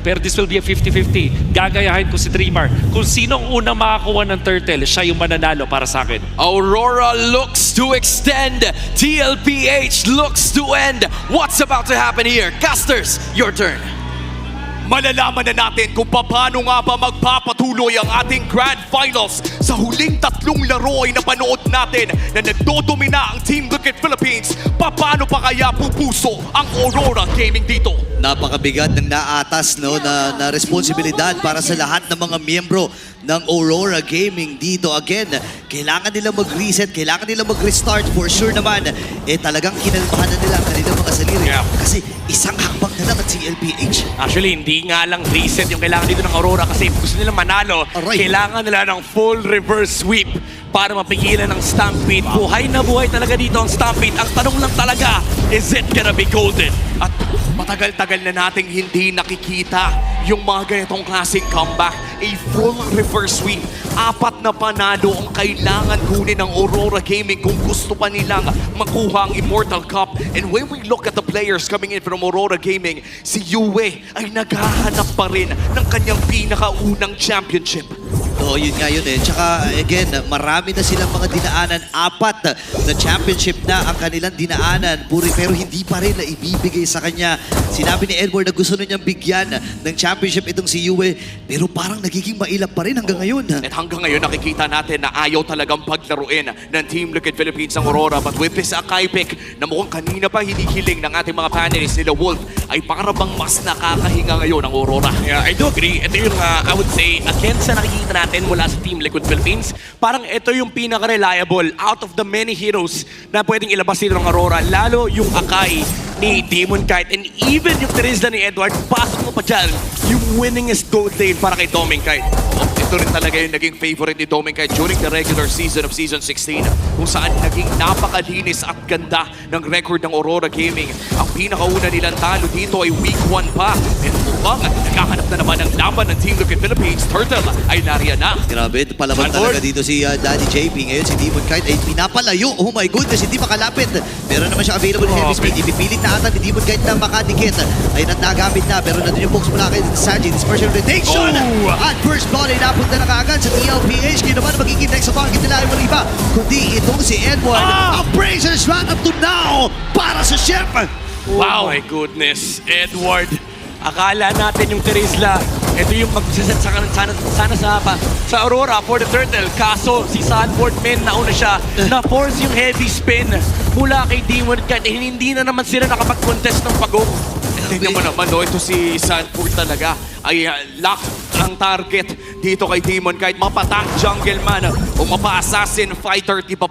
Pero this will be a 50-50. Gagayahin ko si Dreamer. Kung sino ang unang makakuha ng turtle, siya yung mananalo para sa akin. Aurora looks to extend. TLPH looks to end. What's about to happen here? Casters, your turn. Malalaman na natin kung paano nga ba magpapatuloy ang ating Grand Finals. Sa huling tatlong laro ay napanood natin na nagdodomina ang Team Liquid Philippines. Paano pa kaya pupuso ang Aurora Gaming dito? Napakabigat ng naatas na responsibilidad para sa lahat ng mga miyembro ng Aurora Gaming dito. Again, kailangan nila mag-reset, kailangan nila mag-restart for sure naman. Talagang kinalmahan na nila ang kanilang mga sarili. Yeah. Kasi isang hakbang na lang at CLPH. Actually, hindi nga lang reset yung kailangan dito ng Aurora kasi gusto nila manalo. Aray. Kailangan nila ng full reverse sweep para mapigilan ang Stampede. Buhay na buhay talaga dito ang Stampede. Ang tanong lang talaga, is it gonna be golden? At matagal-tagal na nating hindi nakikita yung mga ganitong klaseng comeback. A full reverse sweep. 4 na panalo ang kailangan kunin ng Aurora Gaming kung gusto pa nilang makuha ang Immortal Cup. And when we look at the players coming in from Aurora Gaming, si Yue ay naghahanap pa rin ng kanyang pinakaunang championship. Oo, yun nga yun eh. Tsaka again, marami na silang mga dinaanan. 4 na championship na ang kanilang dinaanan. Pero hindi pa rin na ibibigay sa kanya. Sinabi ni Edward na gusto na niyang bigyan ng championship itong si Yue. Pero parang nagiging mailap pa rin hanggang ngayon. At hanggang ngayon nakikita natin na ayaw talagang paglaruin ng Team Liquid Philippines ang Aurora. But with this Akai pick na mukhang kanina pa hinihiling ng ating mga panelists nila Wolf ay parang mas nakakahinga ngayon ang Aurora. Yeah, I do agree. Ito yung, I would say, again sa nakikita natin mula sa Team Liquid Philippines, parang ito yung pinaka-reliable out of the many heroes na pwedeng ilabas dito ng Aurora. Lalo yung Akai ni Demon Kite and even yung Terizla ni Edward, pasok mo pa dyan yung winningest gold lane para kay Doming Kite. Ito rin talaga yung naging favorite ni Doming Kite during the regular season of Season 16 kung saan naging napakalinis at ganda ng record ng Aurora Gaming. Ang pinakauna nilang talo dito ay Week 1 pa. And mukhang nagkahanap na naman ang laban ng Team Liquid Philippines. Turtle ay nariyan na. Grabe, palaban talaga dito si Daddy JP. Ngayon si Demon Kite ay pinapalayo. Oh my goodness, hindi makalapit. Meron naman siya available heavy speed. Ipipilit na ata ni Demon Kite na makadikit. Ay nagamit na. Pero nandun yung box mula kay Sanji. Dispersion rotation. At first blood ay napunta na kaagad sa TLPH. Kaya naman magiging next sa target nila ay wala iba. Kundi itong si Edward. Ang Brazers run up to now para sa Chef. Wow! Oh my goodness, Edward. Akala natin yung Terizla, ito yung magsaset sana sa Aurora for the Turtle. Kaso si Sanford men nauna siya, na-force yung heavy spin mula kay Demon Kite. Hindi na naman sila nakapag-contest ng pagong. Tingnan mo naman, no, ito si Sanford talaga ay lock ang target dito kay Demon Kite. Mapatank jungle man o mapa-assassin fighter, di pa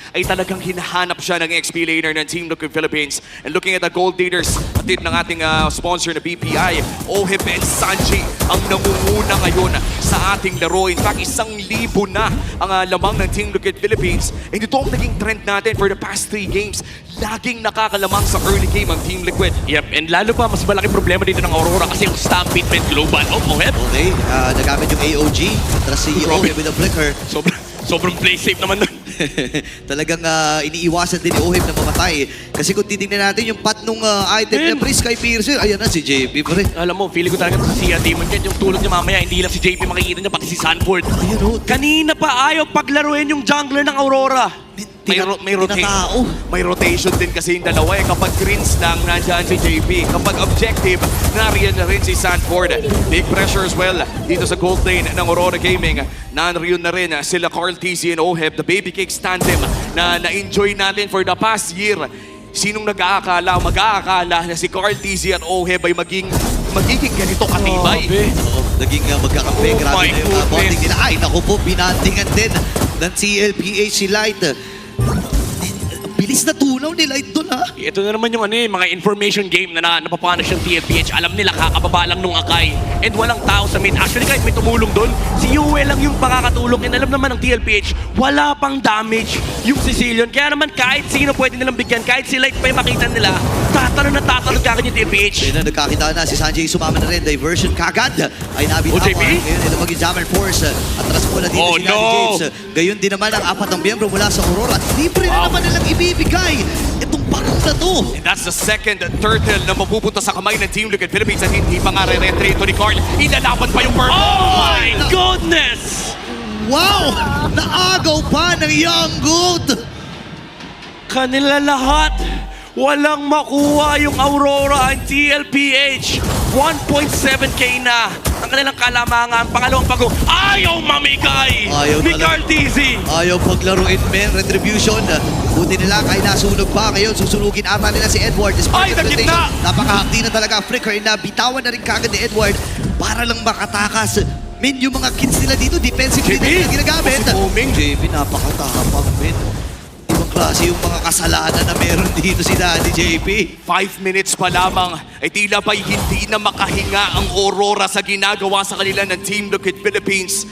ay talagang hinahanap siya ng XP laner ng Team Liquid Philippines. And looking at the gold leaders, atid ng ating sponsor na BPI, Oheb and Sanji ang nangunguna ngayon sa ating laro. In fact, 1,000 na ang lamang ng Team Liquid Philippines. And ito ang naging trend natin for the past 3 games. Laging nakakalamang sa early game ang Team Liquid. Yep, and lalo pa mas malaking problema dito ng Aurora kasi yung Stampede went global. Oheb. Okay, nagamit yung AOG. Tapos si Oheb with a flicker. Sobrang play safe naman nun. Talagang iniiwasan din ni Oheb na mamatay. Kasi kung titignan natin yung pat nung item niya, Pris kay Pierce, ayan na si JP pa rin. Alam mo, feeling ko talaga si Demon Kite, yung tulog niya mamaya, hindi lang si JP makikita niya, pati si Sanford. Ayan o. Kanina pa ayaw paglaruin yung jungler ng Aurora. May rotation din kasi yung dalawa eh. Kapag greens lang, nandyan si JP. Kapag objective, nariyan na rin si Sanford. Big pressure as well dito sa gold lane ng Aurora Gaming. Nariyan na rin sila Carl TZ and Oheb, the Baby Cakes tandem na na-enjoy natin for the past year. Sinong mag-aakala na si Carl TZ at Oheb ay magiging ganito katibay? Naging magkakampi. Grabe na yung bonding nila. Ay, naku po, binandingan din ng CLPH si Light. Bilis na tunaw nila ito na. Ito na naman yung mga information game na napapanas yung TLPH. Alam nila kakababa lang nung Akai. And walang tao sa mid. Actually kahit may tumulong doon, si Yue lang yung pakakatulong. And alam naman ng TLPH, wala pang damage yung Sicilian. Kaya naman kahit sino pwede nilang bigyan, kahit si Light pa yung makita nila, tatalon kagad yung TLPH. Ayun na, nagkakita na. Si Sanjay sumama na rin. Diversion kagad. Ay nabitawan. JP? Ngayon, ito maging Jammer Force. Atras mula dito si Daddy James. Gayon din naman ang 4 ng miyembro mula sa Aurora. At libre na naman nilang ibibigay itong bagong na to. And that's the second turtle na mapupunta sa kamay ng Team Liquid Philippines at hindi pa nga re-retry ito ni Carl. Inalaban pa yung purple. Oh my goodness! Wow! Naagaw pa ng Young Goat. Kanila lahat, walang makuha yung Aurora and TLPH. 1.7k na ang kanilang kalamangan. Pangalawang bago, ayaw mamigay Ayaw ni talaga. Carl Tizzy. Ayaw paglaruin, men. Retribution. Buti nila kahit nasunog pa. Ngayon, susunugin ata nila si Edward. Ay, nagitna! Napakahakdi na talaga. Flicker na bitawan na rin kagad ni Edward para lang makatakas. Men, yung mga kills nila dito, defensively JP, nila ginagamit. si Booming. JP, napakatapang, men. Ibang klase yung mga kasalanan na meron dito si Daddy JP. 5 minutes pa lamang ay tila ba'y hindi na makahinga ang Aurora sa ginagawa sa kanila ng Team Liquid Philippines.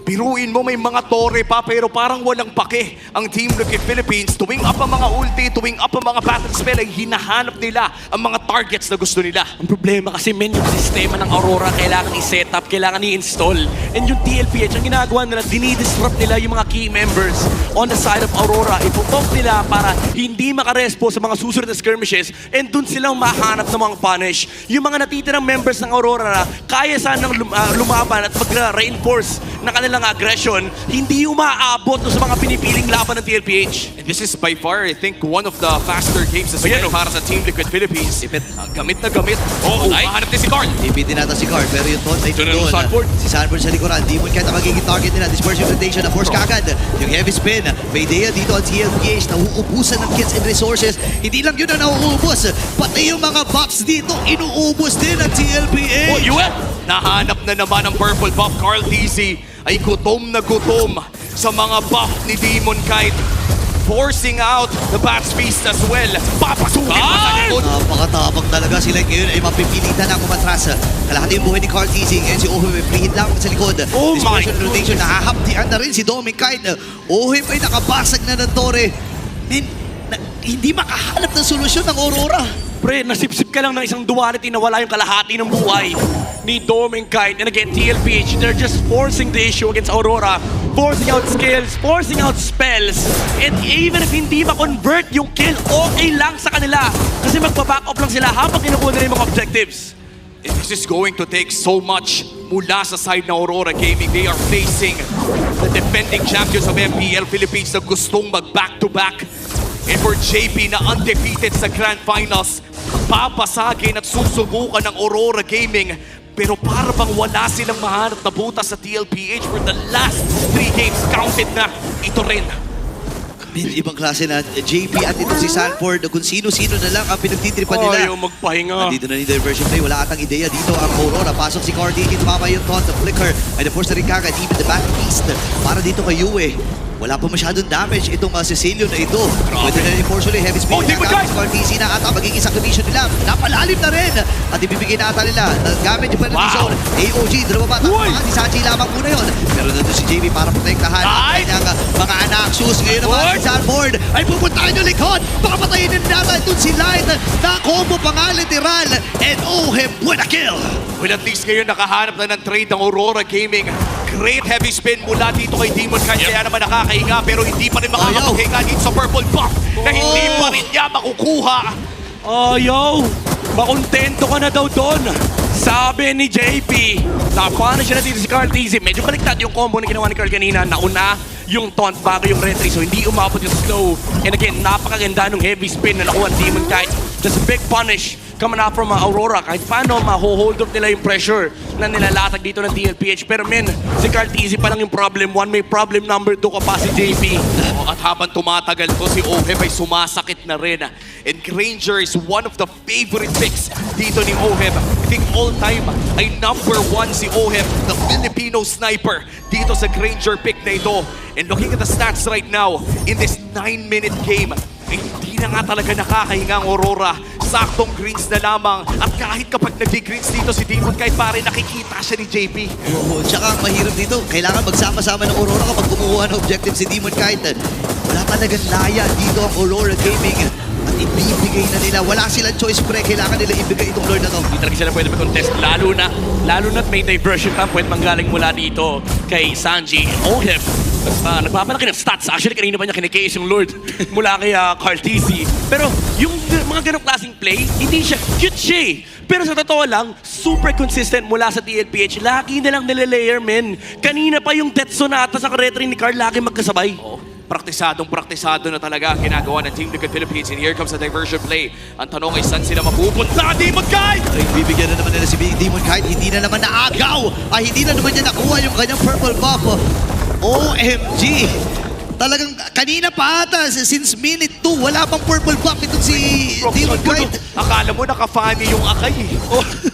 Biruin mo, may mga tore pa pero parang walang pake ang Team Liquid Philippines. Tuwing up ang mga ulti, tuwing up ang mga battle spell ay hinahanap nila ang mga targets na gusto nila. Ang problema kasi men, yung sistema ng Aurora kailangan i-set up, kailangan i-install. And yung TLPH, ang ginagawa nila, dinidisrupt nila yung mga key members on the side of Aurora. Iputok nila para hindi makarespo sa mga susunod na skirmishes and dun silang mahanap ng mga punish. Yung mga natitirang members ng Aurora na kaya sanang lumaban at mag-reinforce na kanilang aggression, hindi umaabot sa mga pinipiling laban ng TLPH. And this is by far, I think, one of the faster games as Ayan, well oh. para sa Team Liquid Philippines. Gamit na gamit. Oo, mahanap din si Carl. Ipitin natin si Card, pero yung Taunt ay Ito na doon. yung Sanford. Si Sanford sa likuran. Demon Cat ang magiging target nila. Dispersion rotation na force kagad. Yung heavy spin. May idea dito ang TLPH na uubusan ng kits and resources. Hindi lang yun ang nauubos. Pati yung mga buffs dito, inuubos din ang TLPH. Oh, UF! Nahanap na naman ang purple buff. Carl Tizzy ay gutom na gutom sa mga buff ni Demon Kite. Forcing out the Bats Beast as well. Papasukin pa sa likod. Napakatapang talaga sila ngayon ay mapipilitan na kumatras. Kalahati yung buhay ni Carl Tizzy. Ngayon si Ohim ay free hit lang sa likod. Oh my Dispersion rotation, nahahaptian na rin si Dominic Kite. Ohim ay nakabasag na ng Tore. Hindi makahanap ng solusyon ng Aurora. Pre, nasipsip ka lang ng isang duality na wala yung kalahati ng buhay ni Dom and Kite. And again, TLPH, they're just forcing the issue against Aurora. Forcing out skills, forcing out spells. And even if hindi ma-convert yung kill, okay lang sa kanila. Kasi magpa-back up lang sila habang kinukuha nila yung mga objectives. And this is going to take so much mula sa side ng Aurora Gaming. They are facing the defending champions of MPL Philippines na gustong mag-back-to-back. And for JP na undefeated sa Grand Finals, papasagin at susubukan ng Aurora Gaming. Pero para bang wala silang mahanap na butas sa TLPH for the last 3 games. Counted na. Ito rin. Ibang klase na JP at ito si Sanford. Kung sino-sino na lang ang pinagtitripan nila. Ayaw magpahinga. Nandito na ni diversion play. Wala atang ideya dito ang Aurora. Pasok si Cardi. Tumama yung taunt. The flicker. Ay na-force na rin kagad. Even the back east. Para dito kay Yue. Wala pa masyadong damage itong Cecilio na ito. Pwede na rin i-force ulit. Heavy speed. Oh, Demon Kite! Si na ata magiging sakripisyo nila. Napalalim na rin. At ibibigay na ata nila. Gamit yung penalty zone. AOG. Dalawa ba? Si Sanji lamang muna yun. Pero nandun si JB para protektahan ang kanyang mga Anaxus. Ngayon naman si Sanford ay pupuntahan yung likod. Baka patayin din natin doon si Light. Na-combo pa nga literal. And Ohim with a kill. Well, at least ngayon nakahanap na ng trade ng Aurora Gaming. Great heavy spin mula dito kay Demon Kite. Kaya naman nakakahinga pero hindi pa rin makakapaghinga dito sa purple buff na hindi pa rin niya makukuha. Ayaw! Makontento ka na daw doon. Sabi ni JP, na-punish na dito si Carl Tizzy. Medyo baliktad yung combo na ginawa ni Carl kanina. Nauna yung taunt bago yung retry. So hindi umabot yung slow. And again, napakaganda ng heavy spin na nakuha ng Demon Kite. Just a big punish coming out from Aurora. Kahit paano, ma-hold up nila yung pressure na nilalatag dito ng TLPH. Pero men, si Carl Tizzy pa lang yung problem. One may problem, number 2 ka pa si JP. At habang tumatagal to, si Oheb ay sumasakit na rin. And Granger is one of the favorite picks dito ni Oheb. I think all time ay number 1 si Oheb, the Filipino sniper dito sa Granger pick na ito. And looking at the stats right now, in this 9-minute game, ay hindi na nga talaga nakakahinga ang Aurora. Saktong greens na lamang. At kahit kapag nag-greens dito si Demon, kahit pare nakikita siya ni JP. Oo, tsaka ang mahirap dito, kailangan magsama-sama ng Aurora kapag kumukuha ng objective si Demon Kite. Wala talagang laya dito ang Aurora Gaming. At ibibigay na nila. Wala silang choice pre. Kailangan nila ibigay itong Lord na to. Hindi talaga sila pwede mag-contest. Lalo na may diversion pa pwede manggaling mula dito kay Sanji. Oheb, Nagpapalaki ng stats. Actually, kanina pa niya kinikase yung Lord mula kay Carl TC. Pero yung mga ganong klaseng play, hindi siya cute siya eh. Pero sa totoo lang, super consistent mula sa TLPH. Lagi nilang nilalayer, men. Kanina pa yung Death Sonata sa retry ni Carl lagi magkasabay. Praktisado na talaga ang ginagawa ng Team Liquid Philippines. And here comes the diversion play. Ang tanong ay saan sila mapupunta? Demon Kite! Ay, bibigyan na naman nila si Demon Kite. Hindi na naman naagaw. Ay, hindi na naman niya nakuha yung kanyang purple buff. OMG! Talagang kanina pa ata, since minute 2, wala pang purple buff itong si Demon Kite. Akala mo naka-funny yung Akay eh.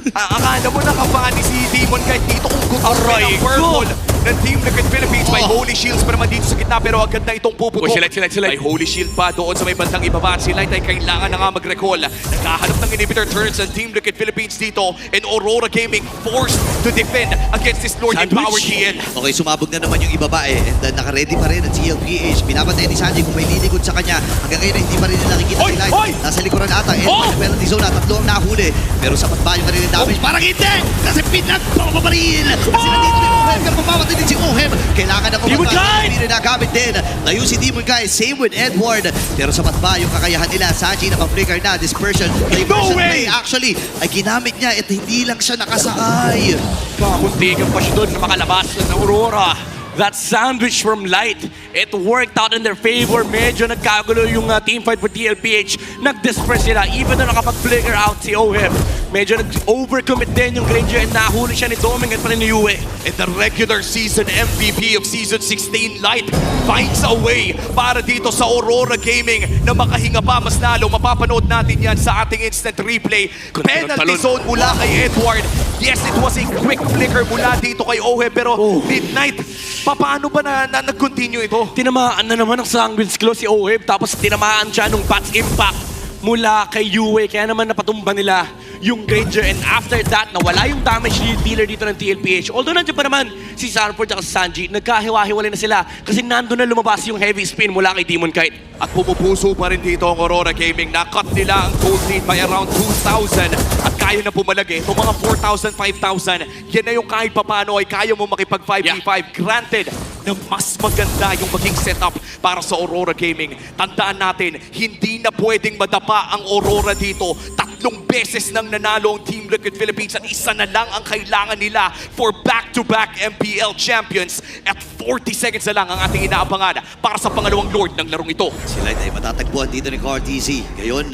Akala mo naka-funny si Demon Kite dito kung gusto Aray ng purple ng Team Liquid Philippines. May Holy Shields pa naman dito sa gitna pero agad na itong puputok. Sila. May Holy Shield pa doon sa may bandang ibaba. Si Light ay kailangan na nga mag-recall. Naghahanap ng inhibitor turns ang Team Liquid Philippines dito and Aurora Gaming forced to defend against this Lord Empowered GL. Okay, sumabog na naman yung ibaba eh. And naka-ready pa rin ang TLPH. Pinapatay ni Sanji kung may lilikod sa kanya. Hanggang ngayon hindi pa rin nila nakikita si Light. Nasa likuran ata. And penalty zone na, tatlo ang nahuli. Pero sapat ba yung kanilang damage? Parang hindi! Kasi pinagpapabaril! Kasi nandito rin Ohem. Kapapapatay din si Ohem. Kailangan na kumapatay. Hindi rin nagamit din. Layo si Demon Guy. Same with Edward. Pero sapat ba yung kakayahan nila? Sanji nakaflicker na. Dispersion. Diversion play actually ay ginamit niya at hindi lang siya nakasakay. Kakuntigan pa siya doon na makalabas ng Aurora. That sandwich from Light, it worked out in their favor. Medyo nagkagulo yung team fight for TLPH. Nag-disperse sila, even though nakapag-flicker out si Ohem. Medyo nag-overcommit din yung Granger and nahuli siya ni Doming at pa rin ni Yue. And the regular season MVP of Season 16, Light, finds a way para dito sa Aurora Gaming na makahinga pa mas lalo. Mapapanood natin yan sa ating instant replay. Penalty zone mula kay Edward. Yes, it was a quick flicker mula dito kay Ohe, pero Midnight, paano ba na nag-continue ito? Tinamaan na naman ng Sanguine's Claw si Ohem, tapos tinamaan siya nung Bats Impact mula kay Yue, kaya naman napatumba nila yung Granger, and after that, nawala yung damage dealer dito ng TLPH. Although nandiyan pa naman si Sanford at si Sanji, nagkahiwa-hiwalay na sila kasi nandun na lumabas yung heavy spin mula kay Demon Kite. At pumupuso pa rin dito ang Aurora Gaming. Nakat nila ang gold lead by around 2,000 at kaya na pumalagi. Itong mga 4,000, 5,000, yan na yung kahit papano ay kaya mo makipag 5v5. Granted, na mas maganda yung maging setup para sa Aurora Gaming. Tandaan natin, hindi na pwedeng madapa ang Aurora dito. 3 beses nang nanalo ang Team Liquid Philippines at isa na lang ang kailangan nila for back-to-back MPL champions. At 40 seconds na lang ang ating inaabangan para sa pangalawang Lord ng larong ito. Si Light ay matatagpuan dito ni KRTZ. Ngayon,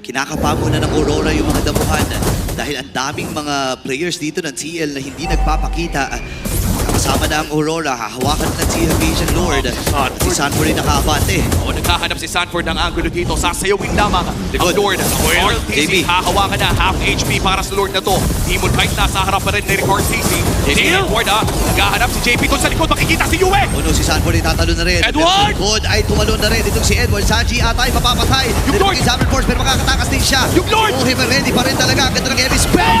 kinakapa muna ng Aurora yung mga damuhan dahil ang daming mga players dito ng CL na hindi nagpapakita. Kasama na ang Aurora, hahawakan ng TLPH and Lord. At si Sanford ay nakaabante. Naghahanap si Sanford ng angulo dito. Sasayawin lamang ang Likod. Lord. RTC, hahawakan na. Half HP para sa Lord na to. Demon Kite nasa harap pa rin ni RTC. Si Edward naghahanap si JP doon sa likod. Makikita si Yue. Si Sanford ay tatalo na rin. Edward! Pero si Likod ay tumalo na rin. Itong si Edward. Sanji ata ay mapapatay. Yung Lord! Examine Force pero makakatakas din siya. Yung Lord! Ohem ready pa rin talaga. Ganda ng heavy spell.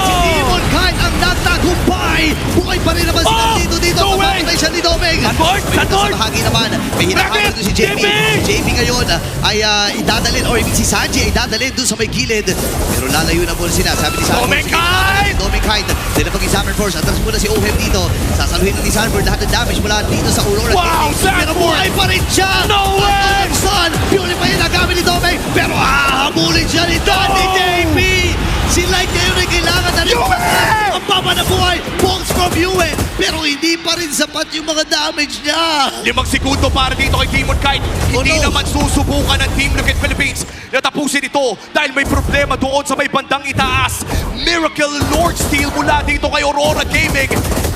Si Demon Kite ang nagtagumpay. Bukay pa rin naman sila dito. No way! Mapapatay siya ni Doming. Sanford! Sa bahagi naman, may hinahanap doon si JP. JP ngayon ay idadalin, or si Sanji ay idadalin doon sa may gilid. Pero lalayo na muna sila. Sabi ni Sanford, Doming Kite! Doming Kite. Dahil pag examine Force, atras muna si Ohem dito. Sasaluhin na ni Sanford lahat ng damage mula dito sa Aurora. Wow, Pero buhay pa rin siya! No way! Son, purify yung nagamit ni Doming. Pero hahabulin siya ni Danny JP! Si Light ngayon ay kailangan na rin. Ang baba na buhay! Bolts from Yue! Pero hindi pa rin sapat yung mga damage niya! 5 segundo para dito kay Demon Kite. Hindi naman susubukan ng Team Liquid Philippines na tapusin ito dahil may problema doon sa may bandang itaas. Miracle Lord Steel mula dito kay Aurora Gaming.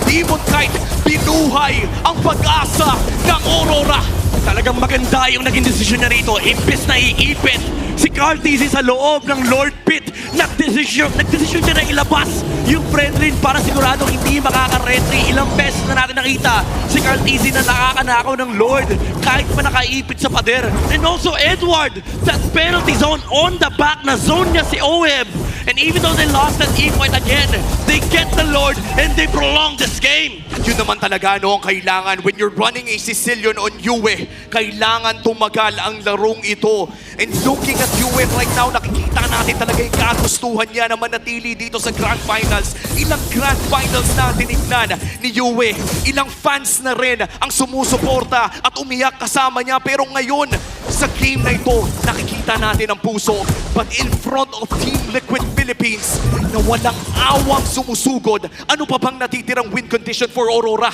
Demon Kite, binuhay ang pag-asa ng Aurora. Talagang maganda yung naging desisyon niya rito. Imbes na iipit si Carl TC sa loob ng Lord Pit. Nagdesisyon siya na ilabas yung friend rin para siguradong hindi makaka-retry. Ilang beses na natin nakita si Carl TC na nakakanakaw ng Lord kahit pa nakaipit sa pader. And also Edward, that penalty zone on the back na zone niya si Ohem. And even though they lost that E-point again, they get the Lord and they prolong this game. Yun naman talaga no ang kailangan when you're running a Sicilian on Yue. Kailangan tumagal ang larong ito. And looking at Yue right now, nakikita makikita natin talaga yung kagustuhan niya na manatili dito sa Grand Finals. Ilang Grand Finals na tinignan ni Yue. Ilang fans na rin ang sumusuporta at umiyak kasama niya. Pero ngayon, sa game na ito, nakikita natin ang puso. But in front of Team Liquid Philippines, na walang awang sumusugod, ano pa bang natitirang win condition for Aurora?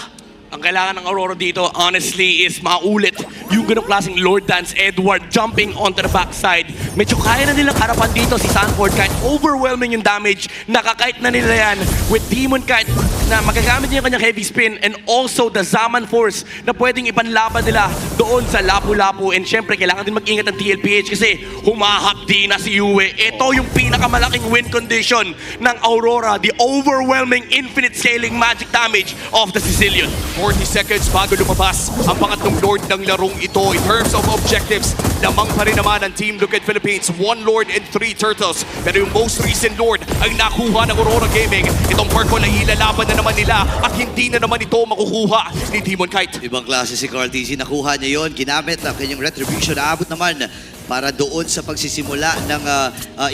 Ang kailangan ng Aurora dito, honestly, is maulit yung ganong klaseng Lord Dance Edward jumping onto the backside. Medyo kaya na nilang harapan dito si Sanford kahit overwhelming yung damage. Nakakait na nila yan with Demon Kite na magagamit niya yung kanyang heavy spin and also the Zaman Force na pwedeng ipanlaban nila doon sa Lapu-Lapu. And syempre, kailangan din mag-ingat ng TLPH kasi humahakdi na si Yue. Ito yung pinakamalaking win condition ng Aurora, the overwhelming infinite scaling magic damage of the Sicilian. 40 seconds bago lumabas ang pangatlong Lord ng larong ito. In terms of objectives, lamang pa rin naman ang Team Liquid Philippines, 1 Lord and 3 Turtles. Pero yung most recent Lord ay nakuha ng Aurora Gaming. Itong purple ay ilalaban na naman nila at hindi na naman ito makukuha ni Demon Kite. Ibang klase si Carl TZ. Nakuha niya yon, ginamit ang kanyang retribution. Naabot naman para doon sa pagsisimula ng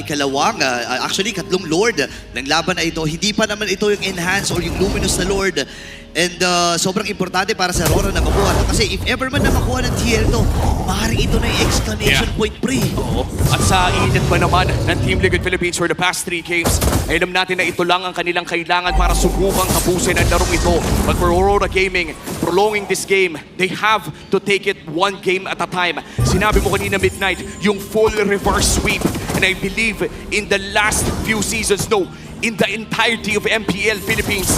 ikalawang, actually katlong Lord ng laban na ito. Hindi pa naman ito yung enhanced or yung luminous na Lord. And sobrang importante para sa Aurora na makuha ito. Kasi if ever man na makuha ng TL ito, maaaring ito na yung exclamation point pre. Oo. At sa init pa naman ng Team Liquid Philippines for the past 3 games, ay alam natin na ito lang ang kanilang kailangan para subukang tapusin ang larong ito. But for Aurora Gaming, prolonging this game, they have to take it one game at a time. Sinabi mo kanina midnight, yung full reverse sweep. And I believe in the last few seasons, no, in the entirety of MPL Philippines,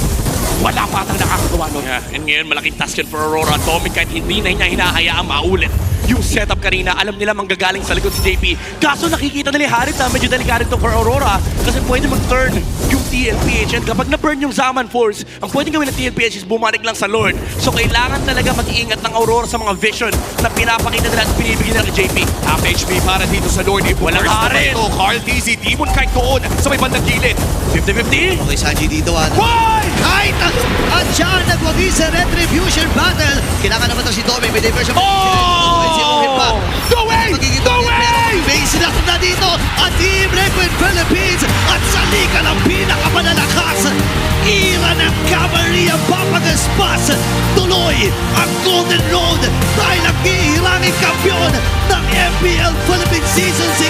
wala pa atang nakakagawa nun. Yeah, and ngayon, malaking task yun for Aurora. Atomic kahit hindi na niya hinahayaang maulit. Yung setup kanina, alam nila manggagaling sa likod si JP. Kaso nakikita nila Harit na medyo delikado ito for Aurora kasi pwede mag-turn yung TLPH. And kapag na-burn yung Zaman Force, ang pwedeng gawin ng TLPH is bumalik lang sa Lord. So kailangan talaga mag-iingat ng Aurora sa mga vision na pinapakita nila at binibigyan nila kay JP. Half HP para dito sa Lord. Walang Harit. Ito, Carl TZ, Demon Kite doon sa may bandang gilid. 50-50. Okay, Sanji dito. Why? Kahit at siya nagwagi sa retribution battle. Kailangan naman ito si Tommy. May diversion. Si Owen pa. No way! Magiging No way! May sinakot na dito at Team Liquid Philippines at sa liga ng pinakamalalakas. Ira ng cavalry ang papagaspas. Tuloy ang Golden Road dahil ang ihirangin kampiyon ng MPL Philippines Season 6